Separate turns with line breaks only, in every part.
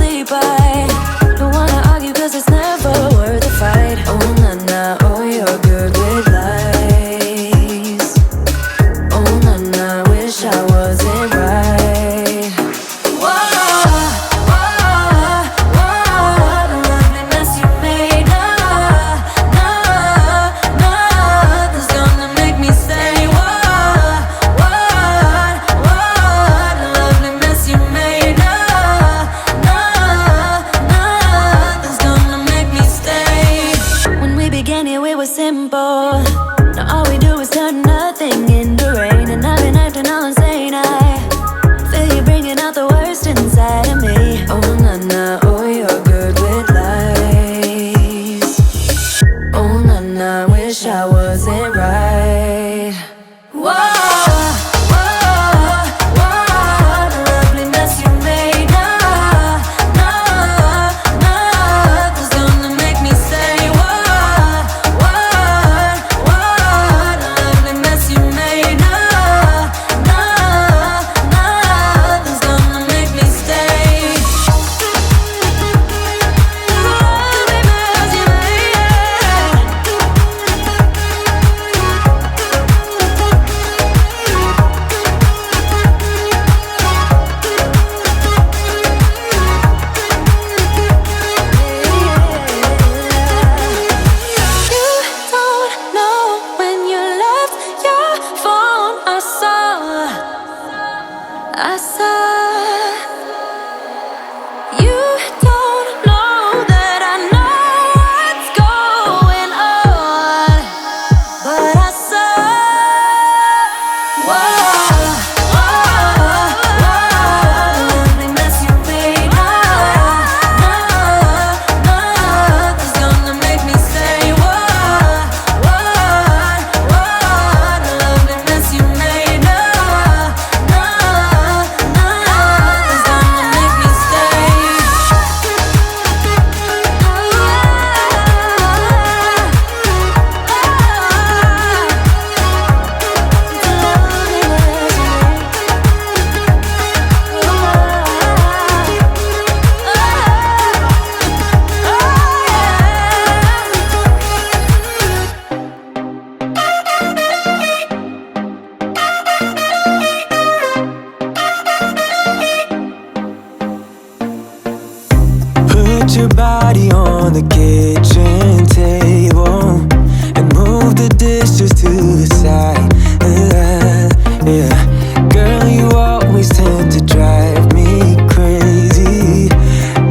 slowly by. Don't wanna argue cause it's never worth a fight. Oh na na, oh you're good with lies. Oh na na, wish I wasn't right. Whoa, whoa, whoa, the loveliness you made. Nothing's gonna make me stay. Whoa, whoa, whoa, the loveliness you made. Nothing's gonna make me stay. When we began here it was simple. Now all we do is turn nothing into rain. And I've been acting all insane. I feel you bringing out the worst inside of me. Oh na na, oh you're good with lies. Oh na na, wish I wasn't right. Whoa, whoa, whoa, the loveliness you made. Nothing's gonna make me stay. Whoa, whoa, whoa, the loveliness you made. Nothing's gonna make me stay. The loveliness you You don't know when you left your phone. I saw. You don't know that I know what's going on, but I saw. Whoa, whoa, whoa, the loveliness you made. Nothing's gonna make me stay. Whoa, whoa, whoa, the loveliness you made. Nothing's gonna make me stay.
Put your body on the kitchen table and move the dishes to the side. Yeah. Girl, you always tend to drive me crazy,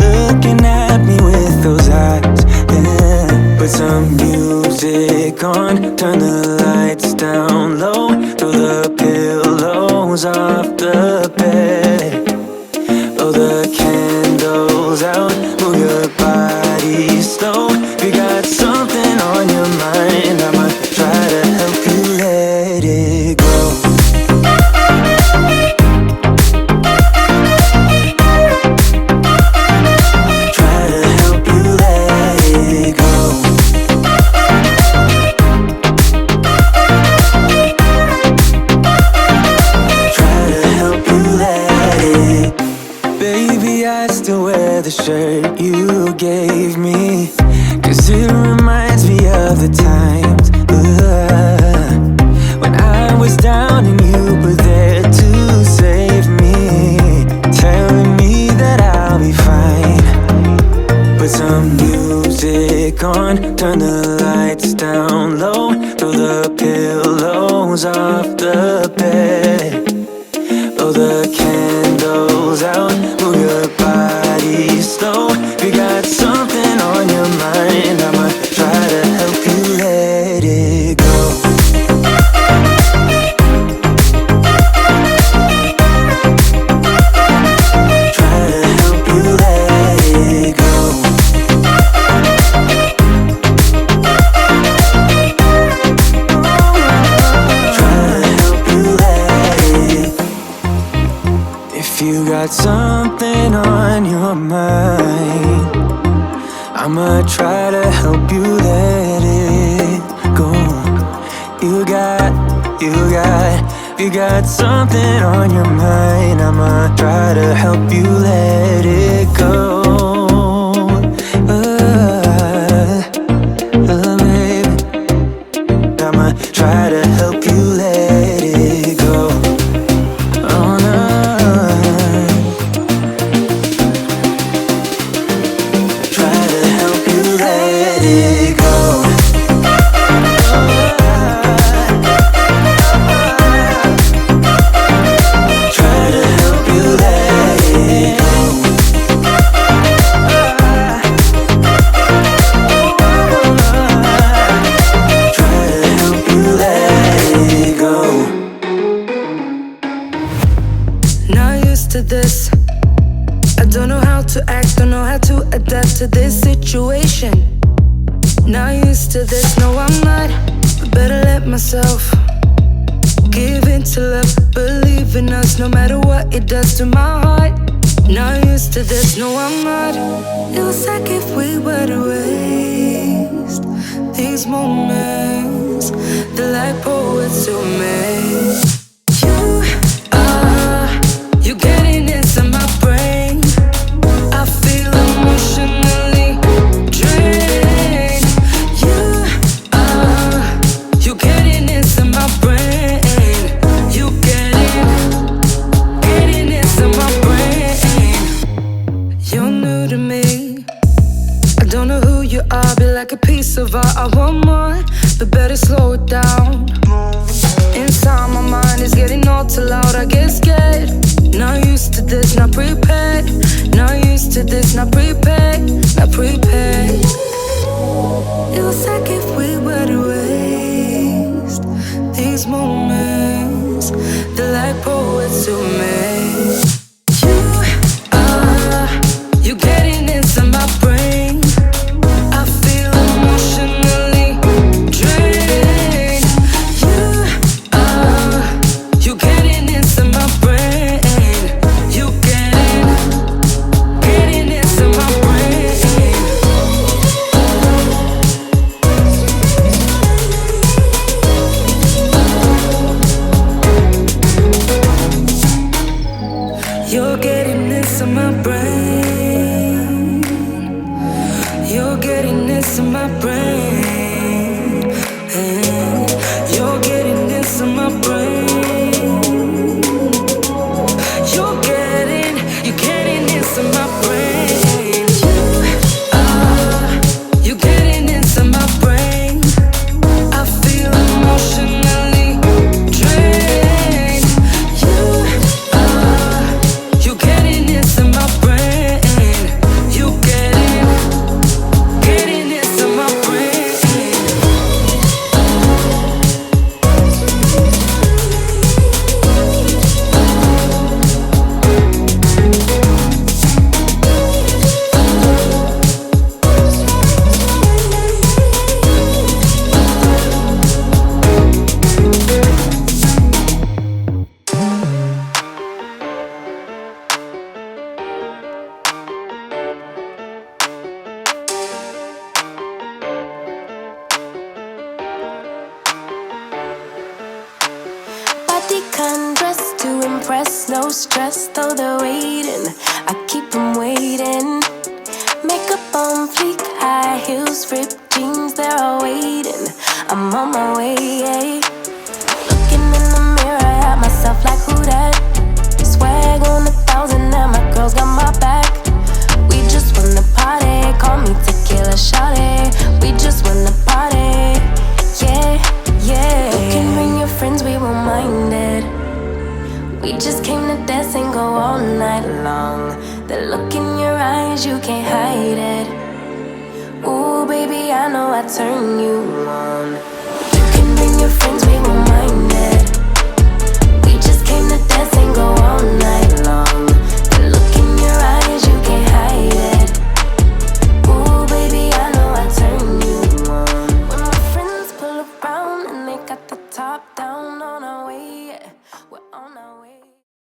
looking at me with those eyes. Yeah. Put some music on, turn the lights down low, throw the pillows off the bed. Blow the candles out, move your body slow. If you got something on your mind, I'ma try to help you let it go. Try to help you let it go. Try to help you let it. Baby, I still wear the shirt you gave me, 'cause it reminds me of the times when I was down and you were there to save me, telling me that I'll be fine. Put some music on, turn the lights down low, throw the pillows off the bed. Blow the candles out, move your body slow. If you got something on your mind, I'ma try to help you let it go. Try to help you let it go. Try to help you let it. If you got something on your mind, I'ma try to help you let it go. You got something on your mind, I'ma try to help you let it go. it go. Try to help you let it go. Try to help you let it go.
Not used to this. I don't know how to act, don't know how to adapt to this situation. Not used to this, no I'm not, but better let myself give in to love, believe in us no matter what it does to my heart. Not used to this, no I'm not. It was like if we were to waste these moments, they're like poets to me. You getting into my brain. I feel emotionally drained. You getting into my brain. You getting into my brain. You're new to me. I don't know who you are, be like a piece of art. I want more, but better slow it down. Inside my mind is getting all too loud, I get scared. Not used to this, not prepared. Not used to this, not prepared. Not prepared. It was like if we were to waste these moments, they're like poets to me. You getting into my brain. I feel emotionally drained. You getting into my brain. You getting into my brain. You're getting into my brain. You're getting into my brain. You're getting into my brain. You're getting into my brain. You getting into my brain. I feel emotionally drained. You getting into my brain. You getting into my brain.
Body dress to impress, no stress, though they're waiting. I keep them waiting. Makeup on fleek, high heels, ripped jeans, they're all waiting. I'm on my way. Looking in the mirror at myself like who that? Swag on 1,000, now my girls got my back. We just wanna party, call me tequila shawty. We just wanna party, yeah. You can bring your friends, we won't mind it. We just came to dance and go all night long. The look in your eyes, you can't hide it. Ooh, baby, I know I turn you on.